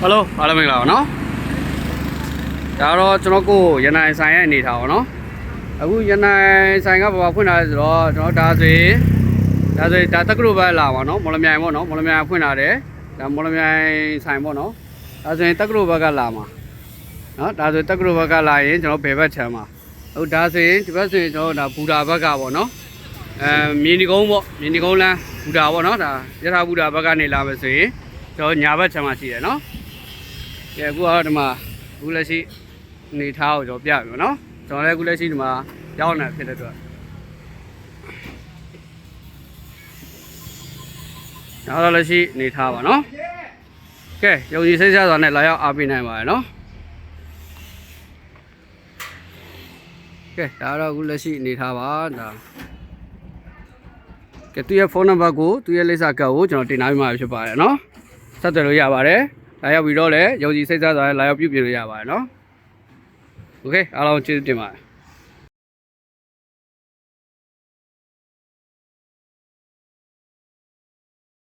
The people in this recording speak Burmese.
Hello အားလုံးမင်္ဂလာပါနော်ဒါတော့ကျွန်တော်ကိုရန်နိုင်ဆိုင်ရဲ့အနေထားပါနော်အခုရန်နိုင်ဆိုင်ကဘာဖွင့်လာလဲဆိုတော့ကျွန်တော်ဒါဆိုဒါတက္ကသိုလ်ဘက်လာပါနော်မော်လမြိုင်ပေါ့နော်မော်လမြိုင်ဖွင့်လာတယ်ဒါမော်လမြိုင်ဆိုင်ပေါ့နော်ဒါဆိုရင်တက္ကသိုလ်ဘက်ကလာမှာနော်ဒါဆိုတက္ကသိုလ်ဘက်ကလာရင်ကျွန်တော်ဘယ်ဘက်ချမ်းမှာဟုတ်ဒါဆိုရင်ဒီဘက်ဆိုရင်ကျွန်တော်ဒါဘူတာဘက်ကပေါ့နော်မြင်းဒီကုန်းပေါ့မြင်းဒီကုန်းလမ်းဘူတာပေါ့နော်ဒါရထားဘူတာဘက်ကနေလာမယ်ဆိုရင်ကျွန်တော်ညာဘက်ချမ်းမှာရှိတယ်နော်ကဲအခုကတော့ဒီမှာအခုလက်ရှိနေထားကိုကျွန်တော်ပြပြီပေါ့နော်ကျွန်တော်လည်းအခုလက်ရှိဒီမှာရောက်နေဖြစ်တဲ့အတွက်နောက်တော့လက်ရှိနေထားပါနော်ကဲယုံကြည်စိတ်ချစွာနဲ့လာရောက်အားပေးနိုင်ပါတယ်နော်ကဲဒါတော့အခုလက်ရှိနေထားပါဒါကဲသူရဲ့ဖုန်းနံပါတ်ကိုသူရဲ့လိပ်စာကတ်ကိုကျွန်တော်တင်ထားပေးမှာဖြစ်ပါတယ်နော်ဆက်သွယ်လို့ရပါတယ်လာရောက်ပြီးတော့လည်းယုံကြည်စိတ်ချစွာနဲ့လာရောက်ပြုပြင်လို့ရပါတယ်နော်โอเคအားလုံးကျေးဇူးတင်ပါတယ်